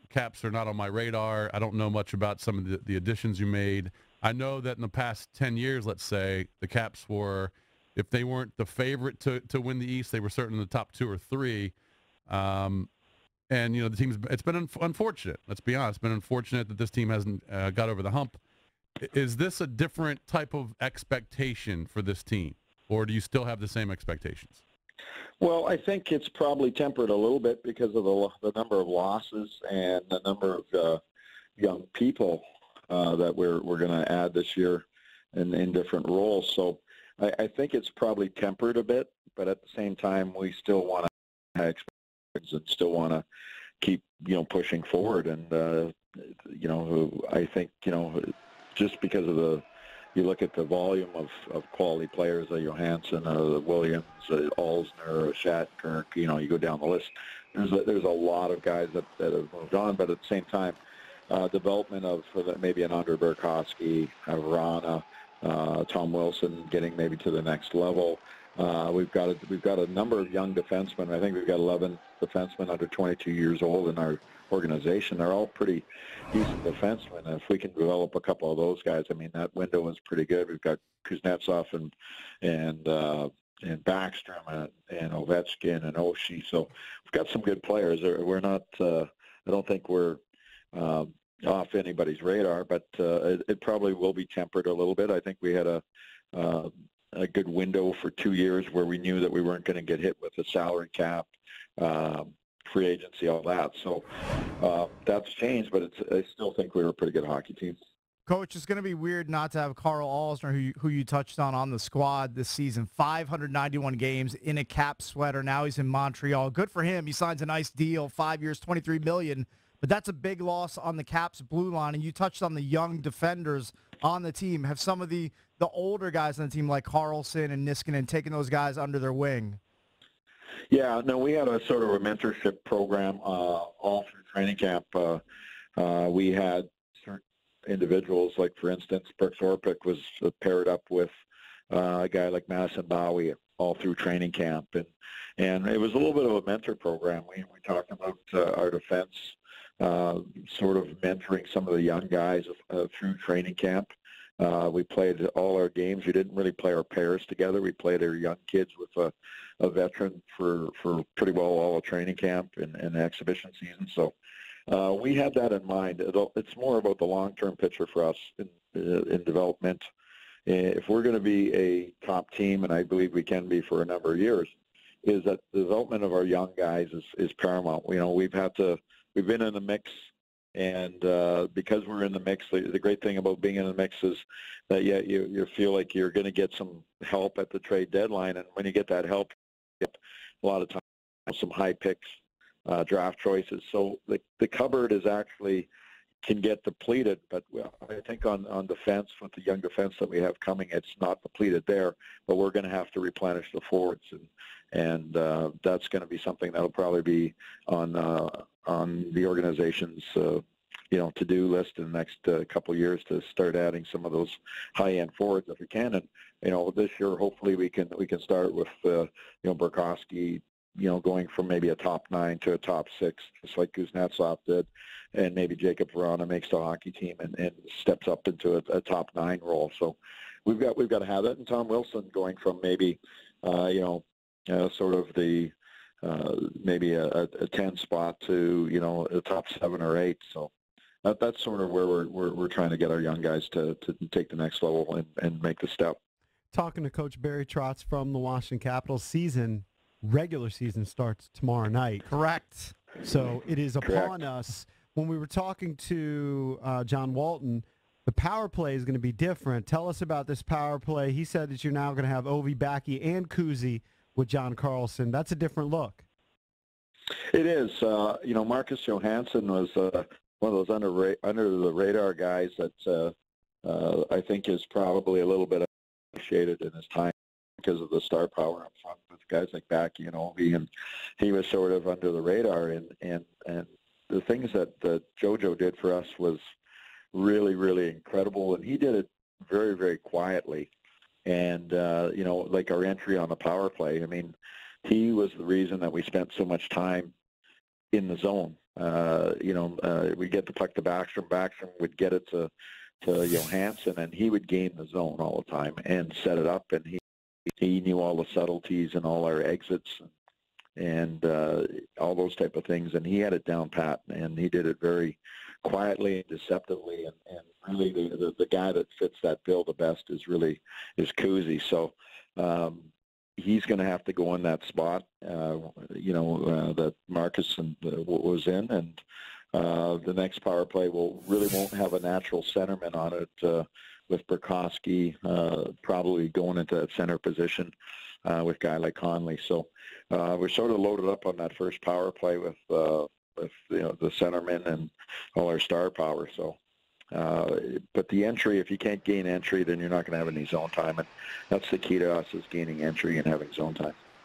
Caps are not on my radar. I don't know much about some of the additions you made. I know that in the past 10 years, let's say, the Caps were, if they weren't the favorite to win the East, they were certainly in the top 2 or 3. And, the team's, it's been unfortunate. Let's be honest. It's been unfortunate that this team hasn't got over the hump. Is this a different type of expectation for this team, or do you still have the same expectations? Well, I think it's probably tempered a little bit because of the number of losses and the number of young people that we're going to add this year in different roles. So I think it's probably tempered a bit, but at the same time, we still want to have expectations and still want to keep, pushing forward. And, I think, just because of you look at the volume of quality players, Johansson, Williams, Alsner, Shattenkirk, you go down the list. There's a lot of guys that have moved on, but at the same time, development of maybe an Andre Burakovsky, Vrana, Tom Wilson getting maybe to the next level. We've got a number of young defensemen. I think we've got 11 defensemen under 22 years old in our organization. They're all pretty decent defensemen. And if we can develop a couple of those guys, that window is pretty good. We've got Kuznetsov and Backstrom and Ovechkin and Oshie. So we've got some good players. We're not. I don't think we're off anybody's radar, but it probably will be tempered a little bit. I think we had a good window for 2 years where we knew that we weren't going to get hit with the salary cap, free agency, all that. So that's changed, but I still think we were a pretty good hockey team. Coach, it's going to be weird not to have Carl Alsner, who you touched on the squad this season. 591 games in a Cap sweater. Now he's in Montreal. Good for him. He signs a nice deal, 5 years, $23 million. But that's a big loss on the Caps blue line. And you touched on the young defenders on the team. Have some of the older guys on the team like Carlson and Niskanen taken those guys under their wing? Yeah, no, we had a sort of a mentorship program all through training camp. We had certain individuals, like, for instance, Brooks Orpik was paired up with a guy like Madison Bowie all through training camp. And it was a little bit of a mentor program. We talked about our defense, sort of mentoring some of the young guys through training camp. We played all our games. We didn't really play our pairs together. We played our young kids with a veteran for pretty well all of training camp and the exhibition season. So we had that in mind. It's more about the long-term picture for us in development. If we're going to be a top team, and I believe we can be for a number of years, is that the development of our young guys is paramount. We've been in the mix. And because we're in the mix, the great thing about being in the mix is that you feel like you're going to get some help at the trade deadline. And when you get that help, you get a lot of times some high picks, draft choices. So the cupboard is actually can get depleted. But I think on defense, with the young defense that we have coming, it's not depleted there. But we're going to have to replenish the forwards. And that's going to be something that'll probably be on the organization's to-do list in the next couple of years to start adding some of those high-end forwards if we can. And this year hopefully we can start with Burakovsky, going from maybe a top 9 to a top 6, just like Kuznetsov did, and maybe Jacob Vrana makes the hockey team and steps up into a top 9 role. So we've got to have that. And Tom Wilson going from maybe sort of the maybe a 10 spot to a top 7 or 8. So that's sort of where we're trying to get our young guys to take the next level and make the step. Talking to Coach Barry Trotz from the Washington Capitals. Regular season starts tomorrow night. Correct. So it is upon us. When we were talking to John Walton, the power play is going to be different. Tell us about this power play. He said that you're now going to have Ovi, Backy, and Kuzi with John Carlson. That's a different look. It is. Marcus Johansson was one of those under the radar guys that I think is probably a little bit appreciated in his time because of the star power up front with guys like Backy and Ovi, and he was sort of under the radar. And the things that JoJo did for us was really, really incredible, and he did it very, very quietly. And, like our entry on the power play, he was the reason that we spent so much time in the zone. we get the puck to Backstrom. Backstrom would get it to Johansson, and he would gain the zone all the time and set it up, and he knew all the subtleties and all our exits and all those type of things, and he had it down pat, and he did it very quietly and deceptively, and really the guy that fits that bill the best is Kuzi. So he's going to have to go in that spot, that Marcus was in, and the next power play won't have a natural centerman on it, with Burkowski probably going into that center position with a guy like Conley. So we're sort of loaded up on that first power play with the centerman and all our star power. So, but the entry, if you can't gain entry, then you're not going to have any zone time, and that's the key to us, is gaining entry and having zone time.